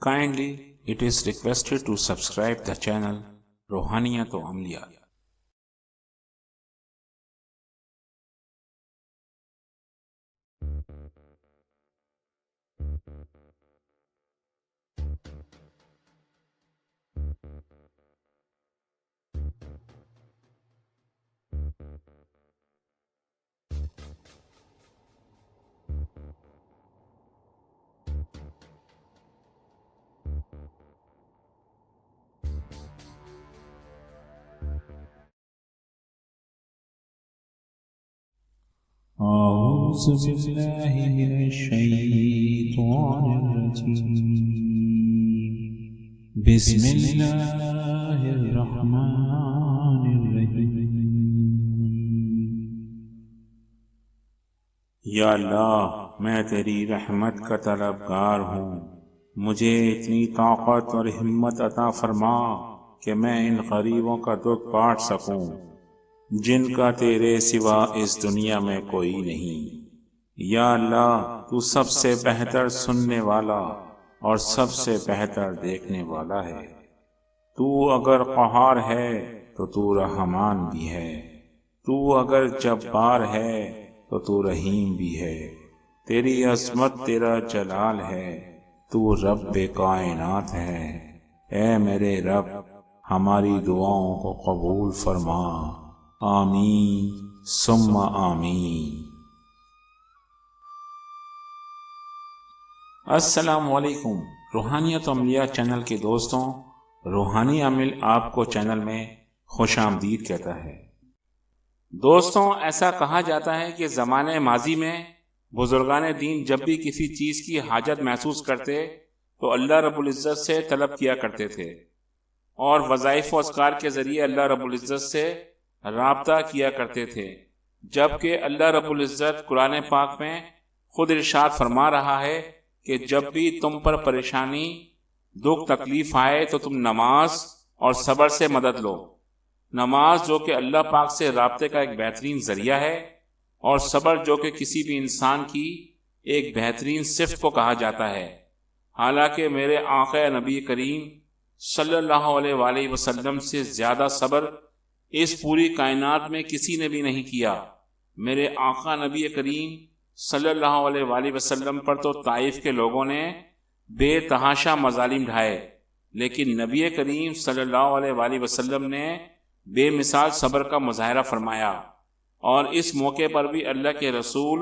Kindly, it is requested to subscribe the channel Rohaniyat Amliya. أعوذ بالله من الشيطان الرجيم بسم الله الرحمن الرحيم یا اللہ، میں تیری رحمت کا طلبگار ہوں، مجھے اتنی طاقت اور ہمت عطا فرما کہ میں ان غریبوں کا دکھ بانٹ سکوں جن کا تیرے سوا اس دنیا میں کوئی نہیں۔ یا اللہ، تو سب سے بہتر سننے والا اور سب سے بہتر دیکھنے والا ہے۔ تو اگر قہار ہے تو تو رحمان بھی ہے، تو اگر جبار ہے تو تو رحیم بھی ہے۔ تیری عظمت، تیرا جلال ہے، تو رب کائنات ہے۔ اے میرے رب، ہماری دعاؤں کو قبول فرما، آمین ثم آمین۔ السلام علیکم روحانیت عملیہ چینل کے دوستوں، روحانی عمل آپ کو چینل میں خوش آمدید کہتا ہے۔ دوستوں، ایسا کہا جاتا ہے کہ زمانے ماضی میں بزرگان دین جب بھی کسی چیز کی حاجت محسوس کرتے تو اللہ رب العزت سے طلب کیا کرتے تھے، اور وظائف و اذکار کے ذریعے اللہ رب العزت سے رابطہ کیا کرتے تھے، جبکہ اللہ رب العزت قرآن پاک میں خود ارشاد فرما رہا ہے کہ جب بھی تم پر پریشانی، دکھ، تکلیف آئے تو تم نماز اور صبر سے مدد لو۔ نماز جو کہ اللہ پاک سے رابطے کا ایک بہترین ذریعہ ہے، اور صبر جو کہ کسی بھی انسان کی ایک بہترین صفت کو کہا جاتا ہے۔ حالانکہ میرے آقا نبی کریم صلی اللہ علیہ وآلہ وسلم سے زیادہ صبر اس پوری کائنات میں کسی نے بھی نہیں کیا۔ میرے آقا نبی کریم صلی اللہ علیہ وآلہ وسلم پر تو طائف کے لوگوں نے بے تحاشا مظالم ڈھائے، لیکن نبی کریم صلی اللہ علیہ وآلہ وسلم نے بے مثال صبر کا مظاہرہ فرمایا، اور اس موقع پر بھی اللہ کے رسول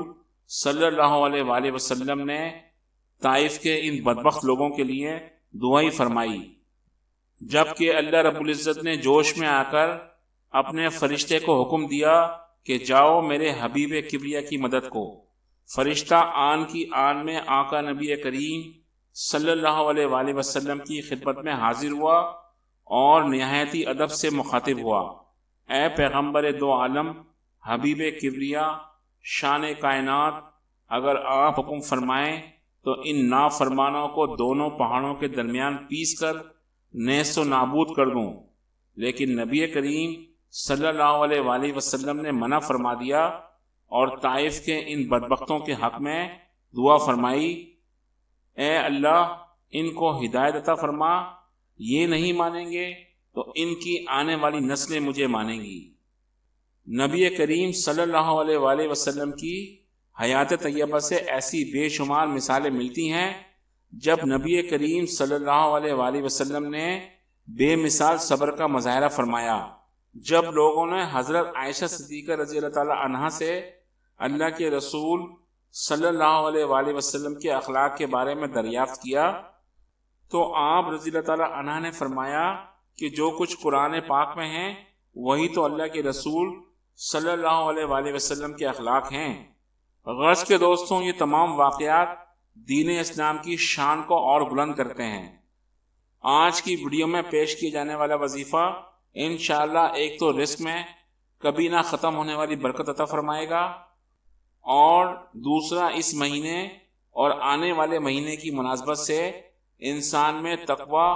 صلی اللہ علیہ وآلہ وسلم نے طائف کے ان بدبخت لوگوں کے لیے دعائیں فرمائی، جبکہ اللہ رب العزت نے جوش میں آ کر اپنے فرشتے کو حکم دیا کہ جاؤ میرے حبیب کبریا کی مدد کو۔ فرشتہ آن کی آن میں آقا نبی کریم صلی اللہ علیہ وآلہ وسلم کی خدمت میں حاضر ہوا اور نہایتی ادب سے مخاطب ہوا۔ اے پیغمبر دو عالم، حبیب کبریا، شان کائنات، اگر آپ حکم فرمائیں تو ان نافرمانوں کو دونوں پہاڑوں کے درمیان پیس کر نیست و نابود کر دوں، لیکن نبی کریم صلی اللہ علیہ وآلہ وسلم نے منع فرما دیا اور طائف کے ان بدبختوں کے حق میں دعا فرمائی، اے اللہ ان کو ہدایت عطا فرما، یہ نہیں مانیں گے تو ان کی آنے والی نسلیں مجھے مانیں گی۔ نبی کریم صلی اللہ علیہ وآلہ وسلم کی حیات طیبہ سے ایسی بے شمار مثالیں ملتی ہیں جب نبی کریم صلی اللہ علیہ وآلہ وسلم نے بے مثال صبر کا مظاہرہ فرمایا۔ جب لوگوں نے حضرت عائشہ صدیقہ رضی اللہ تعالی عنہا سے اللہ کے رسول صلی اللہ علیہ وآلہ وسلم کے اخلاق کے بارے میں دریافت کیا تو آپ رضی اللہ تعالی عنہ نے فرمایا کہ جو کچھ قرآن پاک میں ہیں وہی تو اللہ کے رسول صلی اللہ علیہ وآلہ وسلم کے اخلاق ہیں۔ غرض کے دوستوں، یہ تمام واقعات دین اسلام کی شان کو اور بلند کرتے ہیں۔ آج کی ویڈیو میں پیش کیے جانے والا وظیفہ انشاءاللہ ایک تو رزق میں کبھی نہ ختم ہونے والی برکت عطا فرمائے گا، اور دوسرا اس مہینے اور آنے والے مہینے کی مناسبت سے انسان میں تقوی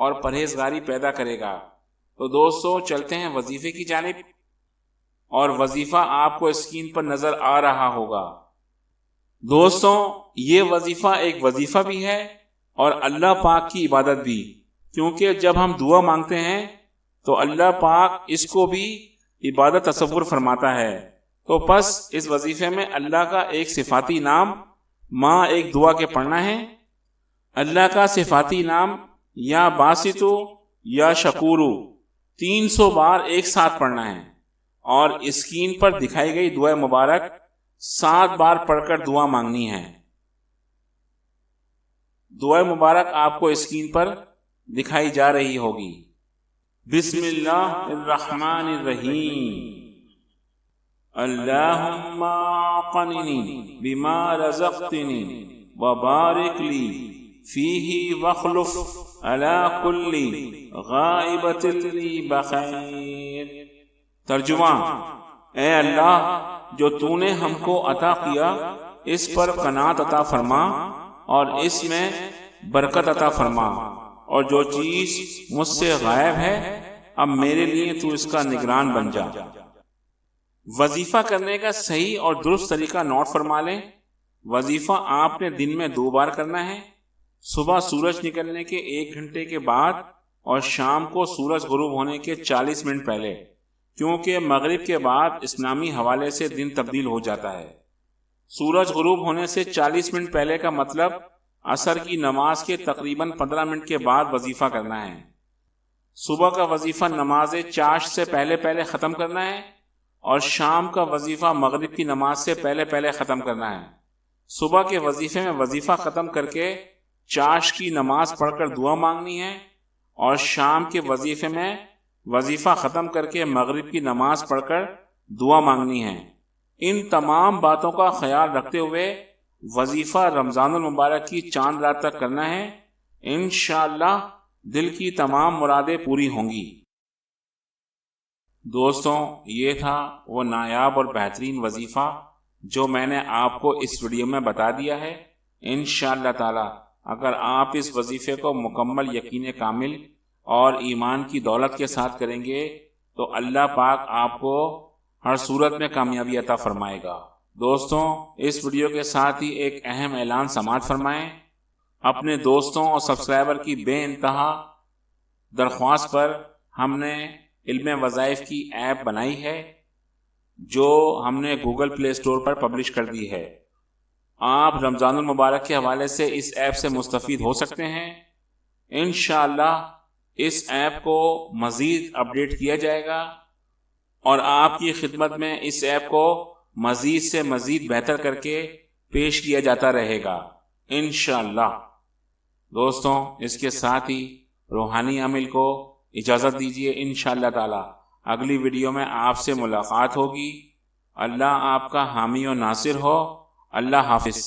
اور پرہیزگاری پیدا کرے گا۔ تو دوستو، چلتے ہیں وظیفے کی جانب، اور وظیفہ آپ کو اسکرین پر نظر آ رہا ہوگا۔ دوستوں، یہ وظیفہ ایک وظیفہ بھی ہے اور اللہ پاک کی عبادت بھی، کیونکہ جب ہم دعا مانگتے ہیں تو اللہ پاک اس کو بھی عبادت تصور فرماتا ہے۔ تو پس اس وظیفے میں اللہ کا ایک صفاتی نام ماں ایک دعا کے پڑھنا ہے۔ اللہ کا صفاتی نام یا باسطو یا شکورو 300 بار ایک ساتھ پڑھنا ہے، اور اسکرین پر دکھائی گئی دعا مبارک 7 بار پڑھ کر دعا مانگنی ہے۔ دعا مبارک آپ کو اسکرین پر دکھائی جا رہی ہوگی۔ بسم اللہ الرحمن الرحیم، اللہم اعطنی بما رزقتنی وبارک لی فیہ واخلف علی کل غائبۃ لی بخیر۔ ترجمہ: اے اللہ، جو تو نے ہم کو عطا کیا اس پر قناعت عطا فرما اور اس میں برکت عطا فرما، اور جو چیز مجھ سے غائب ہے اب میرے لیے تو اس کا نگران بن جا۔ وظیفہ کرنے کا صحیح اور درست طریقہ نوٹ فرما لیں۔ وظیفہ آپ نے دن میں 2 بار کرنا ہے، صبح سورج نکلنے کے 1 گھنٹے کے بعد اور شام کو سورج غروب ہونے کے 40 منٹ پہلے، کیونکہ مغرب کے بعد اسلامی حوالے سے دن تبدیل ہو جاتا ہے۔ سورج غروب ہونے سے 40 منٹ پہلے کا مطلب عصر کی نماز کے تقریباً 15 منٹ کے بعد وظیفہ کرنا ہے۔ صبح کا وظیفہ نماز چاشت سے پہلے ختم کرنا ہے، اور شام کا وظیفہ مغرب کی نماز سے پہلے ختم کرنا ہے۔ صبح کے وظیفے میں وظیفہ ختم کر کے چاشت کی نماز پڑھ کر دعا مانگنی ہے، اور شام کے وظیفے میں وظیفہ ختم کر کے مغرب کی نماز پڑھ کر دعا مانگنی ہے۔ ان تمام باتوں کا خیال رکھتے ہوئے وظیفہ رمضان المبارک کی چاند رات تک کرنا ہے۔ انشاءاللہ دل کی تمام مرادیں پوری ہوں گی۔ دوستوں، یہ تھا وہ نایاب اور بہترین وظیفہ جو میں نے آپ کو اس ویڈیو میں بتا دیا ہے۔ انشاءاللہ تعالی اگر آپ اس وظیفے کو مکمل یقین کامل اور ایمان کی دولت کے ساتھ کریں گے تو اللہ پاک آپ کو ہر صورت میں کامیابی عطا فرمائے گا۔ دوستوں، اس ویڈیو کے ساتھ ہی ایک اہم اعلان سماعت فرمائیں۔ اپنے دوستوں اور سبسکرائبر کی بے انتہا درخواست پر ہم نے علم وظائف کی ایپ بنائی ہے، جو ہم نے گوگل پلے اسٹور پر پبلش کر دی ہے۔ آپ رمضان المبارک کے حوالے سے اس ایپ سے مستفید ہو سکتے ہیں۔ انشاءاللہ اس ایپ کو مزید اپڈیٹ کیا جائے گا اور آپ کی خدمت میں اس ایپ کو مزید سے مزید بہتر کر کے پیش کیا جاتا رہے گا انشاءاللہ۔ دوستوں، اس کے ساتھ ہی روحانی عامل کو اجازت دیجیے۔ انشاءاللہ تعالی اگلی ویڈیو میں آپ سے ملاقات ہوگی۔ اللہ آپ کا حامی و ناصر ہو۔ اللہ حافظ۔